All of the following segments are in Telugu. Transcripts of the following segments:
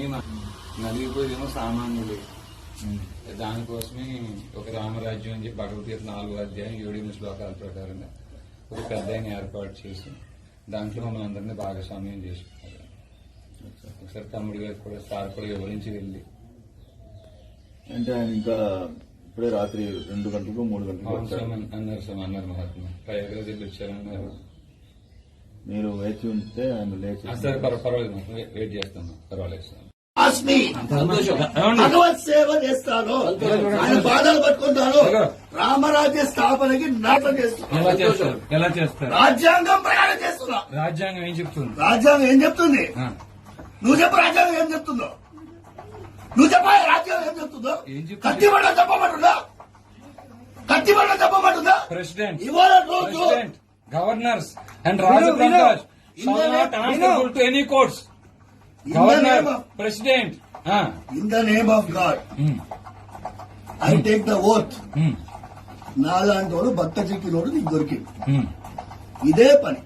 ఇవన్నీ నలిగిపోయేదేమో సామాన్యులు. దానికోసమే ఒక రామరాజ్యం అని చెప్పి భగవద్గీత 4వ అధ్యాయం 7 శ్లోకాల ప్రకారంగా ఒక పెద్ద ఏర్పాటు చేసి దాంట్లో మనం అందరినీ భాగస్వామ్యం చేసుకుంటారు. ఒకసారి తమ్ముడు గారు కూడా సార్ కూడా వివరించి వెళ్ళి అంటే ఆయన ఇంకా ఇప్పుడే రాత్రి 2 గంటలకు 3 గంటలకు అన్నారు మహాత్మా ప్రయోగాలు వచ్చారన్నారు. మీరు వేచి ఉంటే ఆయన లేచి సరే పర్వాలేదు వెయిట్ చేస్తాను. పర్వాలేదు సార్. భగవత్ సేవ చేస్తాను, ఆయన బాధలు పట్టుకుంటాను, రామరాజ్య స్థాపనకి నాటం చేస్తున్నాను. ఎలా చేస్తారు? రాజ్యాంగం ప్రకారం చేస్తున్నా. రాజ్యాంగం ఏం చెప్తుంది? రాజ్యాంగం ఏం చెప్తుంది? నువ్వు చెప్పు. రాజ్యాంగం ఏం చెప్తుందో నువ్వు చెప్పాలి. రాజ్యాంగం ఏం చెప్తుందో కత్తిబడిలో చెప్పమంటుందా? కత్తిబడిలో చెప్పమంటుందా? ప్రెసిడెంట్, ఇవాళ రోజు governors and Rajaprasad shall not answerable to any courts. Governor, President. In the name of God, I take the oath. నాలాంటి వాడు భక్త చిక్కినోడు నీకు దొరికింది. ఇదే పని.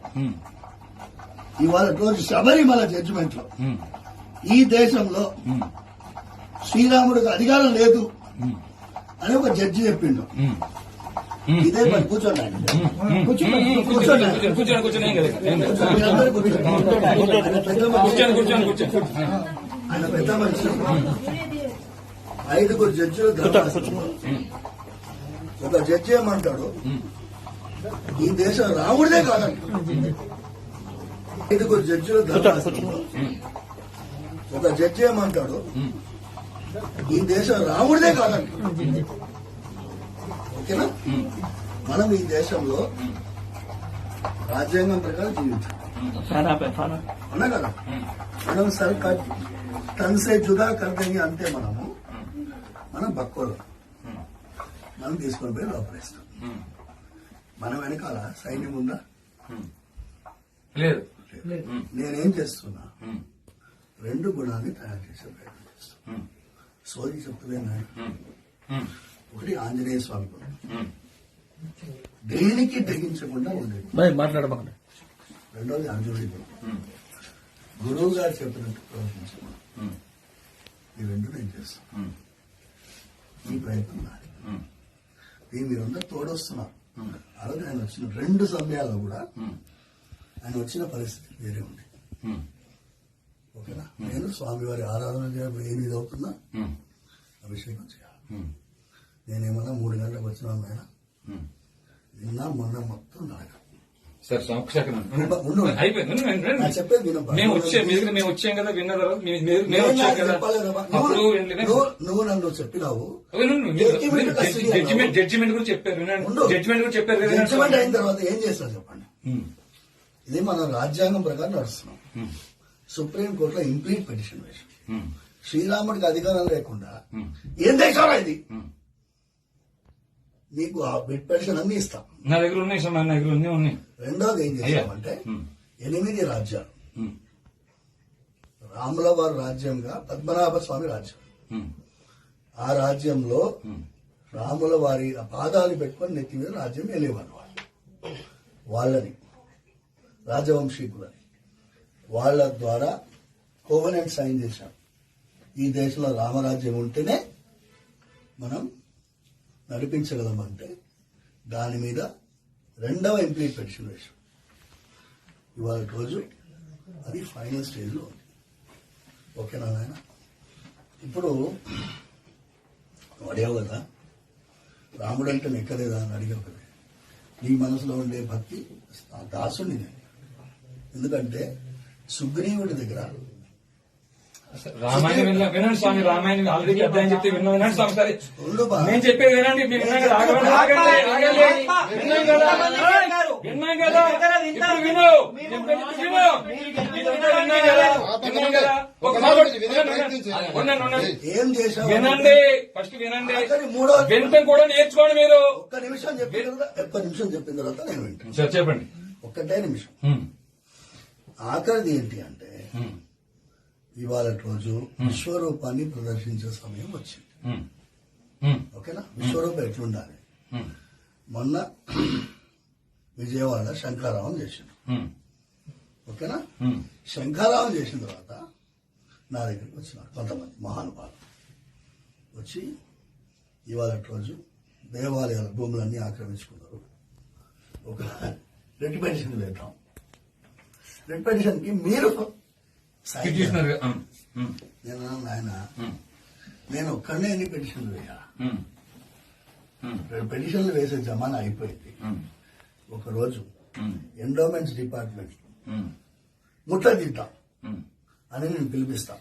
ఇవాళ రోజు శబరిమల జడ్జిమెంట్ లో ఈ దేశంలో శ్రీరాముడికి అధికారం లేదు అని ఒక జడ్జి చెప్పిండు. ఇదే పని. కూర్చోండి ఆయన పెద్ద మనిషి. 5 జడ్జిలు ధర్మాసనంలో ఒక జడ్జి ఏమంటాడు, ఈ దేశం రాముడిదే కాదంటాడు. 5 జడ్జిలు ధర్మాసనంలో ఒక జడ్జి ఏమంటాడు, ఈ దేశం రాముడిదే కాదంటాడు. ఓకేనా? మనం ఈ దేశంలో రాజ్యాంగం ప్రకారం జీవించాలి. అవునా కదా? మనం సర్కార్ తనసే జుదా కర్దేంగి అంటే మనం బక్కోలు మనం తీసుకొని పోయి లోపలేస్తాం. మనం వెనకాల సైన్యం ఉందా? లేదు. నేనేం చేస్తున్నా, 2 గుణాన్ని తయారు చేసే ప్రయత్నం చేస్తున్నా. సోది చెప్తున్నా. ఒకటి ఆంజనేయ స్వామి గుణం, దేనికి దహించకుండా ఉండేది. మాట్లాడమండి. రెండోది అర్జునుడి గుణం, గురువు గారు చెప్పినట్టు ప్రవర్తించడం. ఈ 2 నేను చేస్తాను. ఈ ప్రయత్నం నాది. దీని మీరందరూ తోడొస్తున్నారు. ఆ రోజు ఆయన వచ్చిన 2 సమయాల్లో కూడా ఆయన వచ్చిన పరిస్థితి వేరే ఉంది. ఓకేనా? నేను స్వామివారి ఆరాధన 8 అవుతున్నా, అభిషేకం చేయాలి. నేనేమన్నా 3 గంటలకు వచ్చినా ఆయన నిన్న మొన్న మొత్తం నడక. సార్ చెప్పేది మేము వచ్చాం కదా, విన్నారు. నువ్వు నన్ను చెప్పినావు. జడ్జిమెంట్ కూడా చెప్పారు. జడ్జిమెంట్ అయిన తర్వాత ఏం చేస్తారు చెప్పండి. ఇది మనం రాజ్యాంగం ప్రకారం నడుస్తున్నాం. సుప్రీంకోర్టులో ఇంప్లీట్ పిటిషన్ వేసాం. శ్రీరాముడికి అధికారం లేకుండా ఏం దేశంలో ఇది? నీకు ఆ బిట్ పెన్షన్ అన్ని ఇస్తాం. నా దగ్గర ఉన్నాయి సార్, నా దగ్గర ఉన్నాయి. రెండోది ఏం చేస్తామంటే 8 రాజ్యాలు. రాముల వారి రాజ్యంగా పద్మనాభ స్వామి రాజ్యం. ఆ రాజ్యంలో రాముల వారి పాదాలు పెట్టుకొని నెత్తి మీద రాజ్యం వెళ్ళేవారు. వాళ్ళని రాజవంశీకులని వాళ్ళ ద్వారా కోవెనెంట్ సైన్ చేశాం. ఈ దేశంలో రామరాజ్యం ఉంటేనే మనం నడిపించగలమంటే దాని మీద 2వ ఇంప్లీట్ పిటిషన్ వేశాం. ఇవాళ రోజు అది ఫైనల్ స్టేజ్లో ఉంది. ఓకేనా నాయన? ఇప్పుడు అడిగావు కదా, రాముడు అంటే నెక్కలేదా అని అడిగావు కదా. నీ మనసులో ఉండే భక్తి దాసుని నేను. ఎందుకంటే సుగ్రీవుడి దగ్గర రామాయణం వినండి స్వామి. రామాయణం ఆల్రెడీ అధ్యాయం చెప్తే వినండి స్వామి. సరే నేను చెప్పేది వినండి. మీరు విన్నాం కదా, విన్నాం కదా, వినండి. ఫస్ట్ వినండి, వినటం కూడా నేర్చుకోండి మీరు. ఒక్క నిమిషం చెప్పిన తర్వాత నేను వింటాను. చెప్పండి. ఒక్కటే నిమిషం. ఆఖరిది ఏంటి అంటే, ఇవాళ రోజు విశ్వరూపాన్ని ప్రదర్శించే సమయం వచ్చింది. ఓకేనా? విశ్వరూపం ఎట్లుండాలి? మొన్న విజయవాడ శంఖారావం చేసిండు. ఓకేనా? శంఖారావం చేసిన తర్వాత నా దగ్గరికి వచ్చినారు కొంతమంది మహానుభావులు వచ్చి ఇవాళ రోజు దేవాలయాల భూములన్నీ ఆక్రమించుకున్నారు. ఒక రెడ్ పెన్షన్ వేద్దాం. రెడ్ పెన్షన్ కి మీరు సాయం చేయాలి. పిటిషనర్ నేను ఆయన నేను ఒక్కడనే ఎన్ని పెన్షన్లు వేయాలి? పెన్షన్లు వేసే జమానా అయిపోయింది. ఒకరోజు ఎండోమెంట్స్ డిపార్ట్మెంట్ ముట్టదిద్దాం అని నేను పిలిపిస్తా.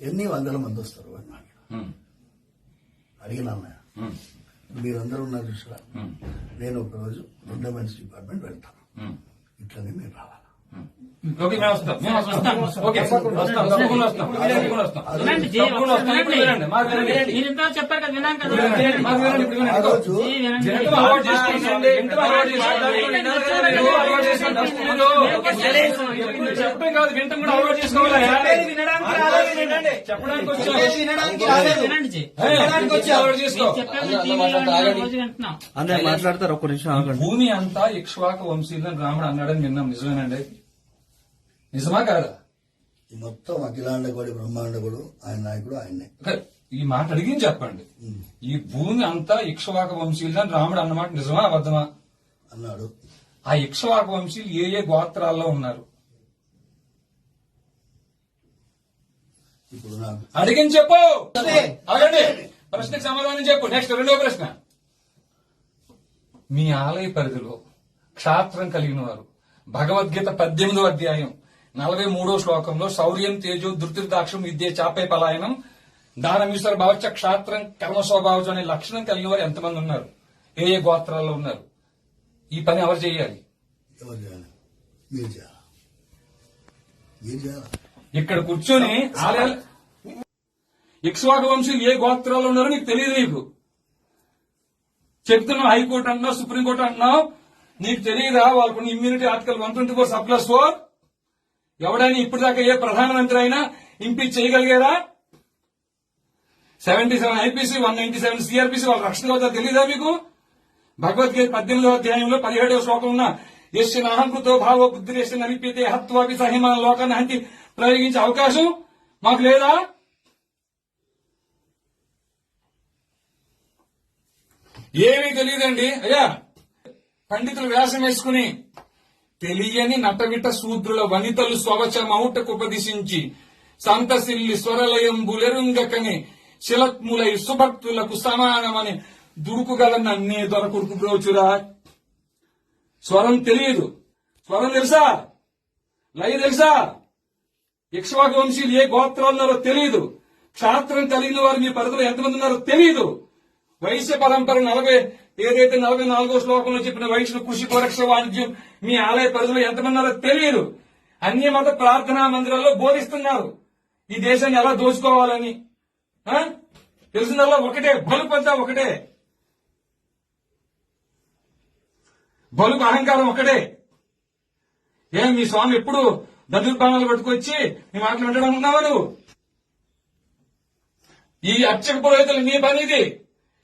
ఎన్ని వందల మంది వస్తారు అని అడిగినా మీరందరూ ఉన్నారు చూసారా, నేను ఒకరోజు ఎండోమెంట్స్ డిపార్ట్మెంట్ వెళ్తాను, ఇట్లనే మీరు రావాలి. ఓకే, మేము వస్తాం. ఓకే, వస్తాం. తప్పకుండా వస్తాం. వినండి జీ, వినండి. మాకు వినండి. మీరు ఇంత చెప్పారు కదా, వినాం కదా. వినండి. మాకు వినండి. ఇప్పుడు వినండి. ఆ రోజు జీ, వినండి. ఎంతో అలవాటు చేసుకోండి. ఎంతో అలవాటు చేసుకోండి. ఎంతో అలవాటు చేసుకోండి. ఎప్పుడు చెప్పడం కాదు, వింటం కూడా అలవాటు చేసుకోవాలి. చెప్పడానికి వచ్చాం. వినండి జీ, అలవాటు చేసుకో. చెప్పారు టీవీలో రోజు వింటున్నాం. అందరు మాట్లాడతారు, ఒక్క నిమిషం ఆగండి. భూమి అంతా ఇక్ష్వాకు వంశీయులని రాముడు అన్నాడని విన్నాం. నిజమేనండి? నిజమా కాదా? ఈ మొత్తం అఖిలాండగోడి బ్రహ్మాండగోడు ఆయన నాయకుడు ఆయన్నే. ఓకే, ఈ మాట అడిగి చెప్పండి. ఈ భూమి అంతా ఇక్ష్వాక వంశీయులని రాముడు అన్నమాట నిజమా అబద్ధమా? అన్నాడు. ఆ ఇక్ష్వాక వంశీయులు ఏ ఏ గోత్రాల్లో ఉన్నారు? ఇప్పుడు నాకు అడిగిన చెప్పు. అడగండి. ప్రశ్నకు సమాధానం చెప్పు. నెక్స్ట్ రెండో ప్రశ్న. మీ ఆలయ పరిధిలో క్షాత్రం కలిగిన వారు భగవద్గీత 18వ అధ్యాయం 43వ శ్లోకంలో శౌర్యం తేజో ధృతిర్దాక్షం విద్య చాపే పలాయనం దానమీశ్వర భావచ క్షాత్రం కర్మస్వభావం అనే లక్షణం కలిగిన వారు ఎంతమంది ఉన్నారు? ఏ ఏ గోత్రాల్లో ఉన్నారు? ఈ పని ఎవరు చేయాలి? ఎవరు చేయాలి? మీరు చేయాలి. మీరు చేయాలి. ఇక్కడ కూర్చొని ఆలయాలు ఇక్ష్వాక వంశీయులు ఏ గోత్రాల్లో ఉన్నారో నీకు తెలియదు. నీకు చెప్తున్నావు, హైకోర్టు అంటున్నావు, సుప్రీంకోర్టు అంటున్నావు, నీకు తెలియదా? వాళ్ళకున్న ఇమ్యూనిటీ ఆర్టికల్ 124(4) ఎవడైనా ఇప్పటిదాకా ఏ ప్రధానమంత్రి అయినా ఇంపీచ్ చేయగలిగారా? 77 ఐపీసీ 197 సిఆర్పీసీ వాళ్ళ రక్షణ అవుతా తెలియదా మీకు? భగవద్గీత 18వ అధ్యాయంలో 17వ శ్లోకం ఉన్న యస్య నాహంకృతో భావో బుద్ధిరేశ్వ నలిపితే హత్వాపి సహిమాన లోకాన్ని హంతి ప్రయోగించే అవకాశం మాకు లేదా? ఏమీ తెలియదండి అయ్యా. పండితులు వ్యాసం వేసుకుని తెలియని నటవిట శూద్రుల వనితలు స్వవచమౌటకు ఉపదిశించి సంతసిల్లి స్వరలయం బులెరుంగకని శిలత్ములై సుభక్తులకు సమానమని దురుకుగలన్న అన్నీ దొరకుడుకు బ్రోచురా. స్వరం తెలియదు. స్వరం తెలుసా? లయ తెలుసా? ఇక్ష్వాకు వంశీయులు ఏ గోత్రాలు ఉన్నారో తెలియదు. క్షాత్రం కలిగిన వారు మీ పరిధిలో ఎంతమంది ఉన్నారో తెలియదు. వైశ్య పరంపర 44వ శ్లోకంలో చెప్పిన వైశ్యులు కృషి కోరక్ష వాణిజ్యం మీ ఆలయ పరిధిలో ఎంతమంది ఉన్నారో తెలియదు. అన్య మత ప్రార్థనా మందిరాల్లో బోధిస్తున్నారు ఈ దేశాన్ని ఎలా దోచుకోవాలని. తెలిసిందల్లా ఒకటే, బలుపు అంతా ఒకటే, బలుపు అహంకారం ఒకటే. ఏం మీ స్వామి ఎప్పుడు దదుర్బాణాలు పట్టుకొచ్చి మీ మాటలు వినడానికి ఉన్నావా నువ్వు? ఈ అర్చక పురోహితులు మీ పని ఇది.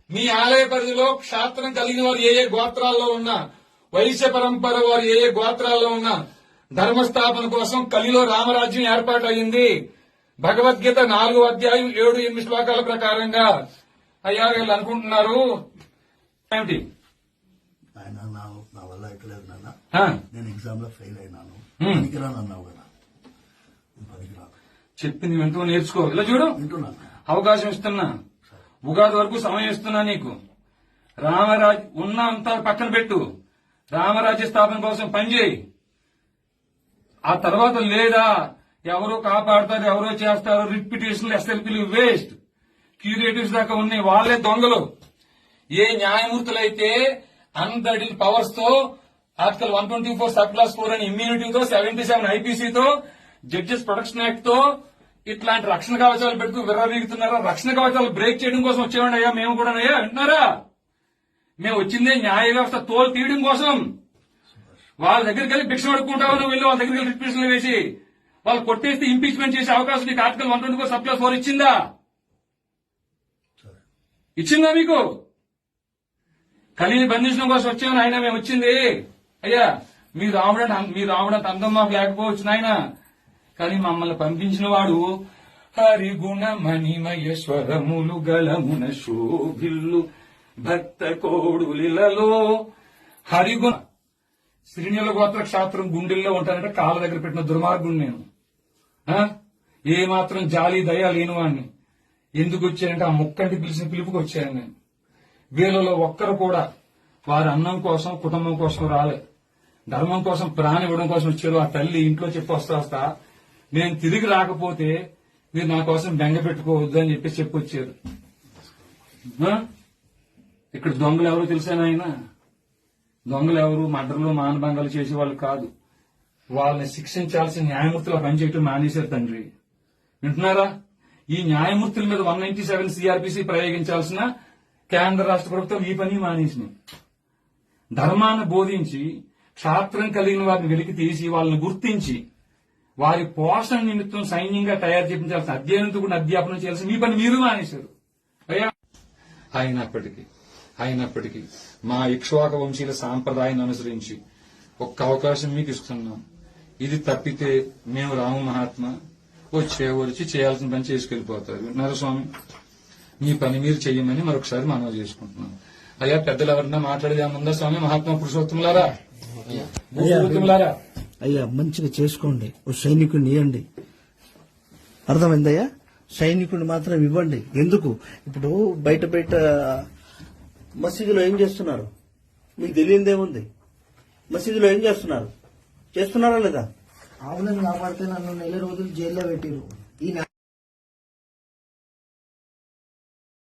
మీ ఆలయ పరిధిలో క్షాత్రం కలిగిన వారు ఏ ఏ గోత్రాల్లో ఉన్నా, వైశ్య పరంపర వారు ఏ ఏ గోత్రాల్లో ఉన్నా, ధర్మస్థాపన కోసం కలిలో రామరాజ్యం ఏర్పాటు అయింది. భగవద్గీత 4వ అధ్యాయం 7-8 శ్లోకాల ప్రకారంగా. అయ్యా వీళ్ళు అనుకుంటున్నారు ఏమిటి? ఆయన నా వల్ల ఎక్కలేదు నాన్న, ఆ, నేను ఎగ్జామ్ లో ఫెయిల్ అయినాను, హ్మ్. పనికిరాను అన్నావు కదా, నేను పనికిరాను. చెప్పింది వింటూ నేర్చుకో. ఇలా చూడు, వింటున్నాను. అవకాశం ఇస్తున్నా, ఉగాది వరకు సమయం ఇస్తున్నా నీకు. రామరాజ్ ఉన్న అంతా పక్కన పెట్టు, రామరాజ్య స్థాపన కోసం పనిచేయి. ఆ తర్వాత లేదా ఎవరో కాపాడతారు, ఎవరో చేస్తారు, రిపిటేషన్లు, ఎస్ఎల్పీలు వేస్ట్. క్యూరేటివ్స్ దాకా ఉన్నాయి, వాళ్లే దొంగలు. ఏ న్యాయమూర్తులైతే అన్బ్రిడిల్డ్ పవర్స్ తో ఆర్టికల్ 124(4) అని ఇమ్యూనిటీతో 77 ఐపీసీతో జడ్జెస్ ప్రొటెక్షన్ యాక్ట్ తో ఇట్లాంటి రక్షణ కవచాలు పెడుతూ విర్రవీగుతున్నారా? రక్షణ కవచాలు బ్రేక్ చేయడం కోసం వచ్చేవాడి అయ్యా మేము కూడా. అయ్యా వింటున్నారా? మేము వచ్చిందే న్యాయ వ్యవస్థ తోలు తీయడం కోసం. వాళ్ళ దగ్గరికి వెళ్ళి భిక్ష పడుకుంటావు నువ్వు, వెళ్ళి వాళ్ళ దగ్గరికి వెళ్ళి రిపిటేషన్లు వేసి వాళ్ళు కొట్టేస్తే ఇంపీచ్మెంట్ చేసే అవకాశం నీకు ఆర్టికల్ 124(4) ఇచ్చిందా? ఇచ్చిందా మీకు? కలిని బంధించడం కోసం వచ్చామని ఆయన మేము వచ్చింది. అయ్యా మీ రావడంత అందం మాకు లేకపోవచ్చు నాయన, కానీ మమ్మల్ని పంపించిన వాడు హరిగుణ మణిమయేశ్వరములు గళమున శోభిల్లు భక్త కోడులిలలో హరిగుణ శ్రీనిల గోత్ర క్షాత్రం గుండెల్లో ఉంటానంటే కాళ్ళ దగ్గర పెట్టిన దుర్మార్గుని నేను ఏ మాత్రం జాలి దయ లేనివాడిని. ఎందుకు వచ్చానంటే ఆ ముక్కంటి పిలిచిన పిలుపుకి వచ్చాను నేను. వీళ్ళలో ఒక్కరు కూడా వారి అన్నం కోసం కుటుంబం కోసం రాలే, ధర్మం కోసం ప్రాణం ఇవ్వడం కోసం వచ్చారు. ఆ తల్లి ఇంట్లో చెప్పి వస్తా నేను తిరిగి రాకపోతే మీరు నా కోసం బెంగ పెట్టుకోవద్దు అని చెప్పి వచ్చారు. ఇక్కడ దొంగలు ఎవరు తెలిసాను ఆయన? దొంగలు ఎవరు? మర్డర్లు మానభంగాలు చేసేవాళ్ళు కాదు. వాళ్ళని శిక్షించాల్సిన న్యాయమూర్తులు పనిచేయటం మానేశారు తండ్రి. వింటున్నారా? ఈ న్యాయమూర్తుల మీద 197 సిఆర్పిసి ప్రయోగించాల్సిన కేంద్ర రాష్ట్ర ప్రభుత్వం ఈ పని మానేసినాయి. ధర్మాన్ని బోధించి క్షాత్రం కలిగిన వారిని వెలికి తీసి వాళ్ళని గుర్తించి వారి పోషణ నిమిత్తం సైన్యంగా తయారు చేయించాల్సిన అధ్యయనంతో కూడా అధ్యాపనం చేయాల్సిన మీ పని మీరు మానేశారు. అయ్యా అయినప్పటికీ మా ఇక్ష్వాక వంశీల సాంప్రదాయాన్ని అనుసరించి ఒక్క అవకాశం మీకు ఇస్తున్నాం. ఇది తప్పితే మేము రాము మహాత్మా వచ్చి చేయాల్సిన పని చేసుకెళ్లిపోతారు. విన్నారా స్వామి? మీ పని మీరు చెయ్యమని మరొకసారి మనవి చేసుకుంటున్నాం. అయ్యా పెద్దలు ఎవరన్నా మాట్లాడేదేముందా స్వామి? మహాత్మా పురుషోత్తములారా, పురుషోత్తములారా, అయ్యా మంచిగా చేసుకోండి. ఓ సైనికుడిని ఇవ్వండి. అర్థమైందయ్యా? సైనికుడిని మాత్రం ఇవ్వండి. ఎందుకు ఇప్పుడు బయట మసీదులో ఏం చేస్తున్నారు మీకు తెలియదేముంది? మసీదులో ఏం చేస్తున్నారా లేదా? ఆవులను కాపాడితే నన్ను 4 రోజులు జైల్లో పెట్టిరు. ఈ